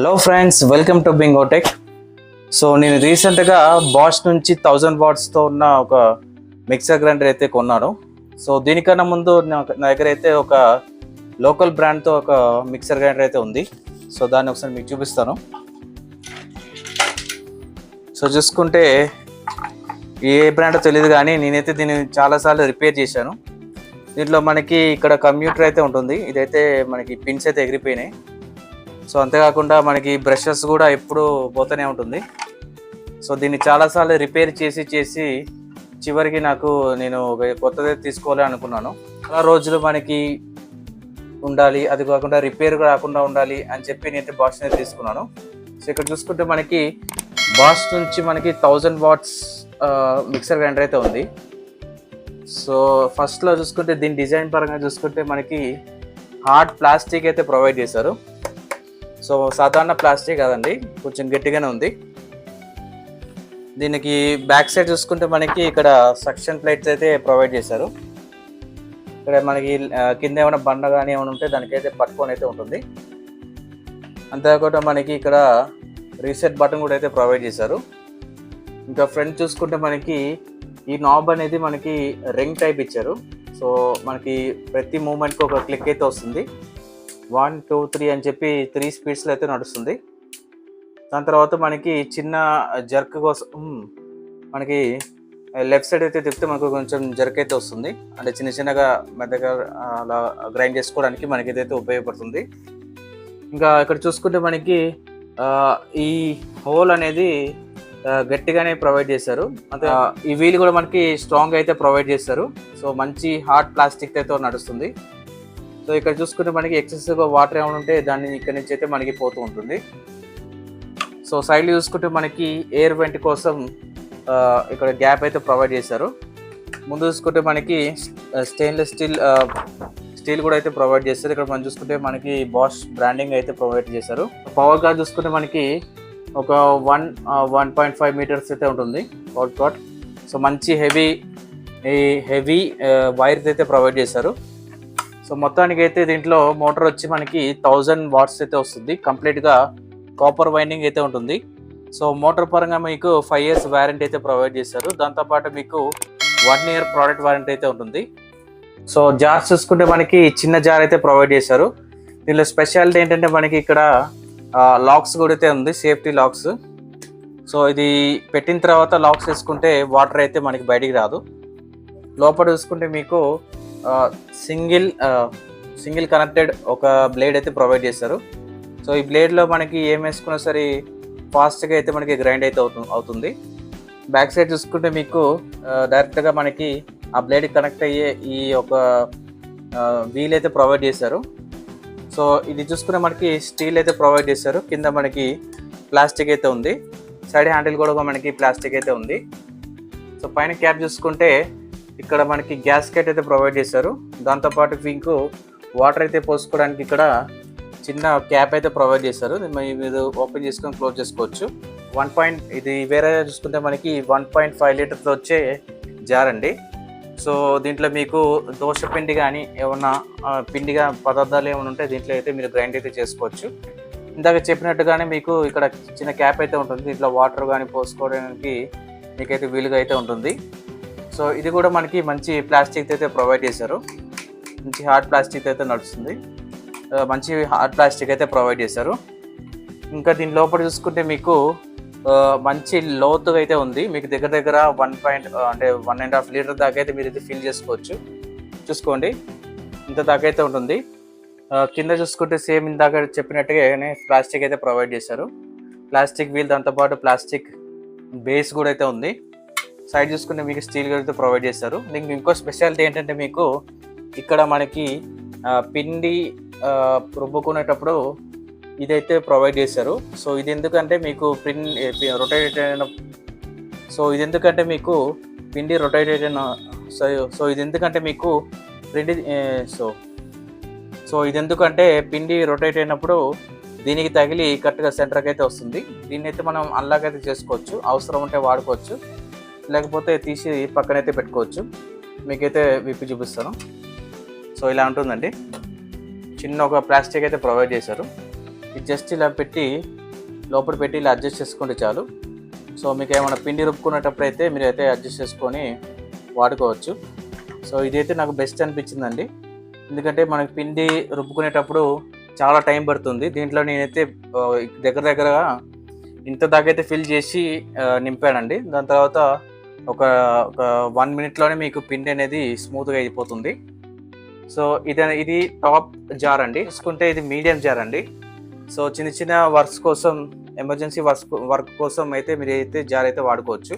Hello friends, welcome to Bingotech. So నేను రీసెంట్గా Bosch నుంచి 1000 వాట్స్తో ఉన్న ఒక మిక్సర్ గ్రైండర్ అయితే కొన్నాను. సో దీనికన్నా ముందు నా దగ్గర అయితే ఒక లోకల్ బ్రాండ్తో ఒక మిక్సర్ గ్రైండర్ అయితే ఉంది. సో దాన్ని ఒకసారి మీకు చూపిస్తాను. సో చూసుకుంటే ఏ బ్రాండో తెలియదు, కానీ నేనైతే దీన్ని చాలాసార్లు రిపేర్ చేశాను. దీంట్లో మనకి ఇక్కడ కంప్యూటర్ అయితే ఉంటుంది. ఇదైతే మనకి పిన్స్ అయితే ఎగిరిపోయినాయి. సో అంతేకాకుండా మనకి బ్రషెస్ కూడా ఎప్పుడు పోతూనే ఉంటుంది. సో దీన్ని చాలాసార్లు రిపేర్ చేసి చివరికి నేను ఒక కొత్తది తీసుకోవాలి అనుకున్నాను. చాలా రోజులు మనకి ఉండాలి, అది కాకుండా రిపేర్ రాకుండా ఉండాలి అని చెప్పి నేనైతే బాష్ అనేది తీసుకున్నాను. సో ఇక్కడ చూసుకుంటే మనకి బాష్ నుంచి మనకి 1000 వాట్స్ మిక్సర్ గ్రైండర్ అయితే ఉంది. సో ఫస్ట్లో చూసుకుంటే దీని డిజైన్ పరంగా చూసుకుంటే మనకి హార్డ్ ప్లాస్టిక్ అయితే ప్రొవైడ్ చేశారు. సో సాధారణ ప్లాస్టిక్ కాదండి, కొంచెం గట్టిగానే ఉంది. దీనికి బ్యాక్ సైడ్ చూసుకుంటే మనకి ఇక్కడ సక్షన్ ప్లేట్స్ అయితే ప్రొవైడ్ చేశారు. ఇక్కడ మనకి కింద ఏమైనా బండ కానీ ఏమైనా ఉంటే దానికైతే పట్టుకొని అయితే ఉంటుంది. అంతేకాకుండా మనకి ఇక్కడ రీసెట్ బటన్ కూడా అయితే ప్రొవైడ్ చేశారు. ఇంకా ఫ్రంట్ చూసుకుంటే మనకి ఈ నాబ్ అనేది మనకి రింగ్ టైప్ ఇచ్చారు. సో మనకి ప్రతి మూమెంట్కి ఒక క్లిక్ అయితే వస్తుంది. 1, 2, 3 అని చెప్పి 3 స్పీడ్స్లో అయితే నడుస్తుంది. దాని తర్వాత మనకి చిన్న జర్క్ కోసం మనకి లెఫ్ట్ సైడ్ అయితే తిప్పితే మనకు కొంచెం జర్క్ అయితే వస్తుంది. అంటే చిన్నగా మెత్తగా అలా గ్రైండ్ చేసుకోవడానికి మనకి ఇదైతే ఉపయోగపడుతుంది. ఇంకా ఇక్కడ చూసుకుంటే మనకి ఈ హోల్ అనేది గట్టిగానే ప్రొవైడ్ చేశారు. అంటే ఈ వీల్ కూడా మనకి స్ట్రాంగ్ అయితే ప్రొవైడ్ చేస్తారు. సో మంచి హార్డ్ ప్లాస్టిక్ అయితే నడుస్తుంది. సో ఇక్కడ చూసుకుంటే మనకి ఎక్సెసివ్గా వాటర్ ఏమైనా ఉంటే దాన్ని ఇక్కడ నుంచి అయితే మనకి పోతూ ఉంటుంది. సో సైడ్ చూసుకుంటే మనకి ఎయిర్ వెంట్ కోసం ఇక్కడ గ్యాప్ అయితే ప్రొవైడ్ చేశారు. ముందు చూసుకుంటే మనకి స్టెయిన్లెస్ స్టీల్ కూడా అయితే ప్రొవైడ్ చేస్తారు. ఇక్కడ మనం చూసుకుంటే మనకి బాష్ బ్రాండింగ్ అయితే ప్రొవైడ్ చేశారు. పవర్ కార్డ్ చూసుకుంటే మనకి ఒక 1.5 మీటర్స్ అయితే ఉంటుంది పవర్ కార్డ్. సో మంచి హెవీ వైర్స్ అయితే ప్రొవైడ్ చేశారు. సో మొత్తానికి అయితే దీంట్లో మోటార్ వచ్చి మనకి 1000 వాట్స్ అయితే వస్తుంది. కంప్లీట్గా కాపర్ వైండింగ్ అయితే ఉంటుంది. సో మోటార్ పరంగా మీకు 5 years వారంటీ అయితే ప్రొవైడ్ చేశారు. దాంతోపాటు మీకు 1 year ప్రోడక్ట్ వారంటీ అయితే ఉంటుంది. సో జార్స్ చూసుకుంటే మనకి చిన్న జార్ అయితే ప్రొవైడ్ చేశారు. దీనిలో స్పెషాలిటీ ఏంటంటే మనకి ఇక్కడ లాక్స్ కూడా అయితే ఉంది, సేఫ్టీ లాక్స్. సో ఇది పెట్టిన తర్వాత లాక్స్ వేసుకుంటే వాటర్ అయితే మనకి బయటికి రాదు. లోపల చూసుకుంటే మీకు సింగిల్ కనెక్టెడ్ ఒక బ్లేడ్ అయితే ప్రొవైడ్ చేశారు. సో ఈ బ్లేడ్లో మనకి ఏం వేసుకున్నా సరే ఫాస్ట్గా అయితే మనకి గ్రైండ్ అయితే అవుతుంది. బ్యాక్ సైడ్ చూసుకుంటే మీకు డైరెక్ట్గా మనకి ఆ బ్లేడ్ కనెక్ట్ అయ్యే ఈ ఒక వీల్ అయితే ప్రొవైడ్ చేశారు. సో ఇది చూసుకునే మనకి స్టీల్ అయితే ప్రొవైడ్ చేశారు. కింద మనకి ప్లాస్టిక్ అయితే ఉంది. సైడ్ హ్యాండిల్ కూడా మనకి ప్లాస్టిక్ అయితే ఉంది. సో పైన క్యాప్ చూసుకుంటే ఇక్కడ మనకి గ్యాస్కెట్ అయితే ప్రొవైడ్ చేశారు. దాంతోపాటు మీకు వాటర్ అయితే పోసుకోవడానికి ఇక్కడ చిన్న క్యాప్ అయితే ప్రొవైడ్ చేశారు. మీరు ఓపెన్ చేసుకొని క్లోజ్ చేసుకోవచ్చు. ఇది వేరే చూసుకుంటే మనకి 1.5 లీటర్స్ వచ్చే జార్ అండి. సో దీంట్లో మీకు దోశ పిండి కానీ ఏమన్నా పిండిగా పదార్థాలు ఏమైనా ఉంటే దీంట్లో అయితే మీరు గ్రైండ్ అయితే చేసుకోవచ్చు. ఇందాక చెప్పినట్టుగానే మీకు ఇక్కడ చిన్న క్యాప్ అయితే ఉంటుంది. దీంట్లో వాటర్ కానీ పోసుకోవడానికి మీకైతే వీలుగా అయితే ఉంటుంది. సో ఇది కూడా మనకి మంచి ప్లాస్టిక్ అయితే ప్రొవైడ్ చేశారు. మంచి హార్డ్ ప్లాస్టిక్ అయితే నడుస్తుంది. మంచి హార్డ్ ప్లాస్టిక్ అయితే ప్రొవైడ్ చేశారు. ఇంకా దీని లోపల చూసుకుంటే మీకు మంచి లోతుగా అయితే ఉంది. మీకు దగ్గర 1.5 లీటర్ దాకా అయితే మీరు అయితే ఫిల్ చేసుకోవచ్చు. చూసుకోండి, ఇంత దాకా అయితే ఉంటుంది. కింద చూసుకుంటే సేమ్ ఇందాక చెప్పినట్టుగానే ప్లాస్టిక్ అయితే ప్రొవైడ్ చేశారు. ప్లాస్టిక్ వీల్, దాంతోపాటు ప్లాస్టిక్ బేస్ కూడా అయితే ఉంది. సైడ్ చూసుకుంటే మీకు స్టీల్ అయితే ప్రొవైడ్ చేశారు. దీనికి ఇంకో స్పెషాలిటీ ఏంటంటే మీకు ఇక్కడ మనకి పిండి రుబ్బుకునేటప్పుడు ఇదైతే ప్రొవైడ్ చేశారు. సో ఇది ఎందుకంటే మీకు రొటేట్ అయిన ఇది ఎందుకంటే మీకు పిండి రొటేట్ అయినప్పుడు దీనికి తగిలి కరెక్ట్గా సెంటర్కి అయితే వస్తుంది. దీన్ని అయితే మనం అన్లాక్ అయితే చేసుకోవచ్చు. అవసరం ఉంటే వాడుకోవచ్చు, లేకపోతే తీసి పక్కనైతే పెట్టుకోవచ్చు. మీకైతే విప్పి చూపిస్తాను. సో ఇలా ఉంటుందండి. చిన్న ఒక ప్లాస్టిక్ అయితే ప్రొవైడ్ చేశారు. ఇది జస్ట్ ఇలా పెట్టి లోపల పెట్టి ఇలా అడ్జస్ట్ చేసుకుంటే చాలు. సో మీకు ఏమైనా పిండి రుబ్బుకునేటప్పుడు అయితే మీరు అయితే అడ్జస్ట్ చేసుకొని వాడుకోవచ్చు. సో ఇదైతే నాకు బెస్ట్ అనిపించిందండి, ఎందుకంటే మనకి పిండి రుబ్బుకునేటప్పుడు చాలా టైం పడుతుంది. దీంట్లో నేనైతే దగ్గరగా ఇంత దాకా అయితే ఫిల్ చేసి నింపానండి. దాని తర్వాత ఒక 1 మినిట్లోనే మీకు పిండి అనేది స్మూత్గా అయిపోతుంది. సో ఇది టాప్ జార్ అండి. చూసుకుంటే ఇది మీడియం జార్ అండి. సో చిన్న వర్క్స్ కోసం, ఎమర్జెన్సీ వర్క్ కోసం అయితే మీరు అయితే జార్ అయితే వాడుకోవచ్చు.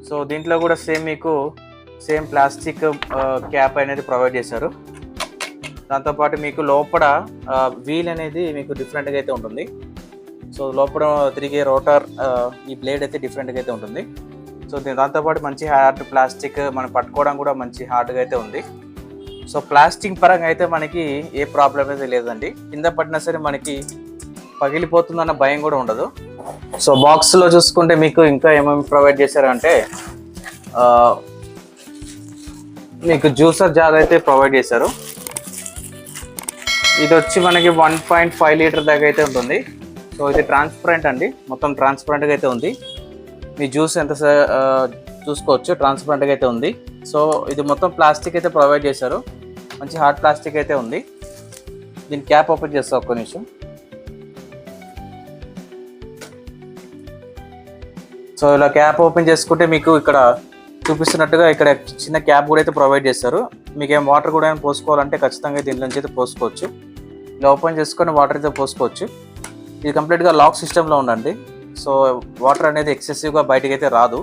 సో దీంట్లో కూడా మీకు సేమ్ ప్లాస్టిక్ క్యాప్ అనేది ప్రొవైడ్ చేశారు. దాంతోపాటు మీకు లోపల వీల్ అనేది మీకు డిఫరెంట్గా అయితే ఉంటుంది. సో లోపల తిరిగే రోటర్ ఈ బ్లేడ్ అయితే డిఫరెంట్గా అయితే ఉంటుంది. సో దాంతోపాటు మంచి హార్డ్ ప్లాస్టిక్, మనం పట్టుకోవడం కూడా మంచి హార్డ్గా అయితే ఉంది. సో ప్లాస్టిక్ పరంగా అయితే మనకి ఏ ప్రాబ్లం అయితే లేదండి. కింద పడినా సరే మనకి పగిలిపోతుందన్న భయం కూడా ఉండదు. సో బాక్స్లో చూసుకుంటే మీకు ఇంకా ఏమేమి ప్రొవైడ్ చేశారంటే మీకు జ్యూసర్ జార్ అయితే ప్రొవైడ్ చేశారు. ఇది వచ్చి మనకి 1.5 లీటర్ దాకా అయితే ఉంటుంది. సో ఇది ట్రాన్స్పరెంట్ అండి, మొత్తం ట్రాన్స్పరెంట్గా అయితే ఉంది. మీ జ్యూస్ ఎంత చూసుకోవచ్చు, ట్రాన్స్పరెంట్గా అయితే ఉంది. సో ఇది మొత్తం ప్లాస్టిక్ అయితే ప్రొవైడ్ చేశారు, మంచి హార్డ్ ప్లాస్టిక్ అయితే ఉంది. దీని క్యాప్ ఓపెన్ చేస్తా ఒక్క నిమిషం. సో ఇలా క్యాప్ ఓపెన్ చేసుకుంటే మీకు ఇక్కడ చూపిస్తున్నట్టుగా ఇక్కడ చిన్న క్యాప్ కూడా అయితే ప్రొవైడ్ చేస్తారు. మీకు ఏం వాటర్ కూడా పోసుకోవాలంటే ఖచ్చితంగా దీని నుంచి అయితే పోసుకోవచ్చు. ఇలా ఓపెన్ చేసుకొని వాటర్ అయితే పోసుకోవచ్చు. ఇది కంప్లీట్గా లాక్ సిస్టంలో ఉండండి. సో వాటర్ అనేది ఎక్సెసివ్గా బయటకు అయితే రాదు.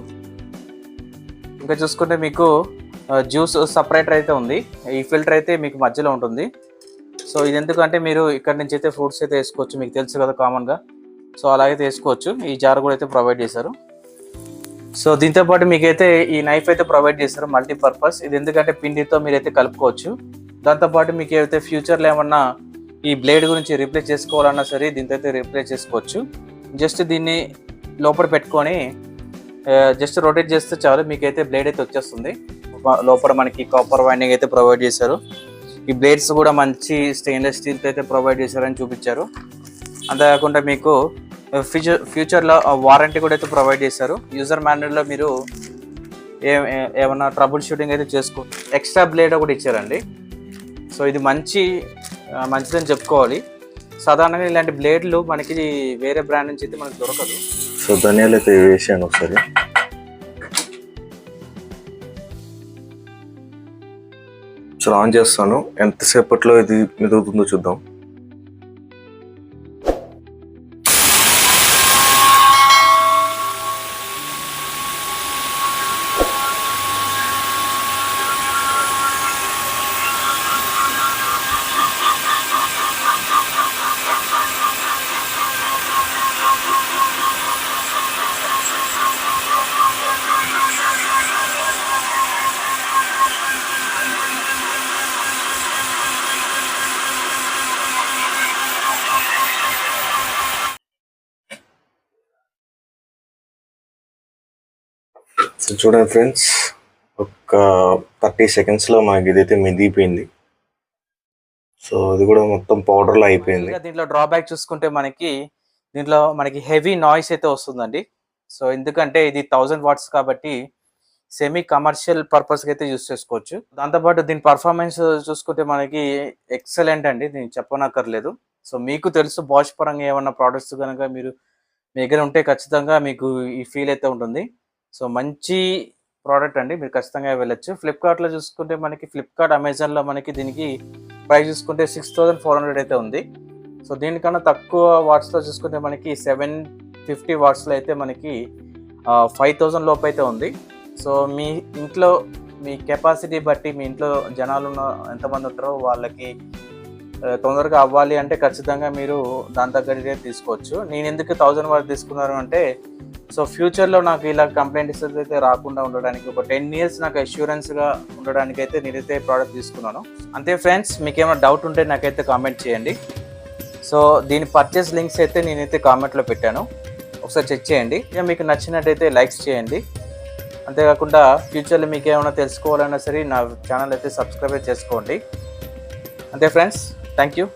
ఇంకా చూసుకుంటే మీకు జ్యూస్ సపరేటర్ అయితే ఉంది. ఈ ఫిల్టర్ అయితే మీకు మధ్యలో ఉంటుంది. సో ఇది ఎందుకంటే మీరు ఇక్కడ నుంచి అయితే ఫ్రూట్స్ అయితే వేసుకోవచ్చు, మీకు తెలుసు కదా కామన్గా. సో అలాగైతే వేసుకోవచ్చు. ఈ జార్ కూడా అయితే ప్రొవైడ్ చేశారు. సో దీంతోపాటు మీకైతే ఈ నైఫ్ అయితే ప్రొవైడ్ చేస్తారు, మల్టీపర్పస్. ఇది ఎందుకంటే పిండితో మీరైతే కలుపుకోవచ్చు. దాంతోపాటు మీకు ఏదైతే ఫ్యూచర్లో ఏమన్నా ఈ బ్లేడ్ గురించి రీప్లేస్ చేసుకోవాలన్నా సరే దీంతో అయితే రీప్లేస్ చేసుకోవచ్చు. జస్ట్ దీన్ని లోపల పెట్టుకొని జస్ట్ రొటేట్ చేస్తే చాలు, మీకైతే బ్లేడ్ అయితే వచ్చేస్తుంది. లోపల మనకి కాపర్ వైండింగ్ అయితే ప్రొవైడ్ చేశారు. ఈ బ్లేడ్స్ కూడా మంచి స్టెయిన్లెస్ స్టీల్తో అయితే ప్రొవైడ్ చేశారని చూపించారు. అంతేకాకుండా మీకు ఫ్యూచర్లో వారంటీ కూడా అయితే ప్రొవైడ్ చేశారు. యూజర్ మాన్యువల్లో మీరు ఏమన్నా ట్రబుల్ షూటింగ్ అయితే చేసుకోవచ్చు. ఎక్స్ట్రా బ్లేడ్ కూడా ఇచ్చారండి. సో ఇది మంచిదని చెప్పుకోవాలి. సాధారణంగా ఇలాంటి బ్లేడ్లు మనకి వేరే బ్రాండ్ నుంచి అయితే మనకు దొరకదు. సో ధనియాలు అయితే వేసాను ఒకసారి. సో ఆన్ చేస్తాను, ఎంతసేపట్లో ఇది మెదుగుతుందో చూద్దాం. సో చూడండి ఫ్రెండ్స్, ఒక 30 సెకండ్స్లో మనకి ఇదైతే మెదిగిపోయింది. సో ఇది కూడా మొత్తం పౌడర్లో అయిపోయింది. దీంట్లో డ్రాబ్యాక్ చూసుకుంటే దీంట్లో మనకి హెవీ నాయిస్ అయితే వస్తుందండి. సో ఎందుకంటే ఇది 1000 వాట్స్ కాబట్టి సెమీ కమర్షియల్ పర్పస్కి అయితే యూస్ చేసుకోవచ్చు. దాంతోపాటు దీని పర్ఫార్మెన్స్ చూసుకుంటే మనకి ఎక్సలెంట్ అండి, దీనికి చెప్పనక్కర్లేదు. సో మీకు తెలుసు బాష్ పరంగా ఏమన్నా ప్రోడక్ట్స్ కనుక మీ దగ్గర ఉంటే ఖచ్చితంగా మీకు ఈ ఫీల్ అయితే ఉంటుంది. సో మంచి ప్రోడక్ట్ అండి, మీరు ఖచ్చితంగా వెళ్ళొచ్చు. ఫ్లిప్కార్ట్లో చూసుకుంటే ఫ్లిప్కార్ట్, అమెజాన్లో దీనికి ప్రైస్ చూసుకుంటే 6400 అయితే ఉంది. సో దీనికన్నా తక్కువ వాట్స్లో చూసుకుంటే 750 వాట్స్లో అయితే 5000 లోపు అయితే ఉంది. సో మీ ఇంట్లో మీ కెపాసిటీ బట్టి, మీ ఇంట్లో జనాలు ఎంతమంది ఉంటారో వాళ్ళకి తొందరగా అవ్వాలి అంటే ఖచ్చితంగా మీరు దాని తగ్గట్టే తీసుకోవచ్చు. నేను ఎందుకు 1000 వాట్ తీసుకున్నాను అంటే, సో ఫ్యూచర్లో నాకు ఇలా కంప్లైంట్స్ అయితే రాకుండా ఉండడానికి, ఒక 10 years నాకు అష్యూరెన్స్గా ఉండడానికి అయితే నేనైతే ప్రోడక్ట్ తీసుకున్నాను. అంతే ఫ్రెండ్స్, మీకు ఏమైనా డౌట్ ఉంటే నాకైతే కామెంట్ చేయండి. సో దీని పర్చేస్ లింక్స్ అయితే నేనైతే కామెంట్లో పెట్టాను, ఒకసారి చెక్ చేయండి. ఇక మీకు నచ్చినట్టయితే లైక్స్ చేయండి. అంతేకాకుండా ఫ్యూచర్లో మీకు ఏమైనా తెలుసుకోవాలన్నా సరే నా ఛానల్ అయితే సబ్స్క్రైబ్ చేసుకోండి. అంతే ఫ్రెండ్స్, థ్యాంక్ యూ.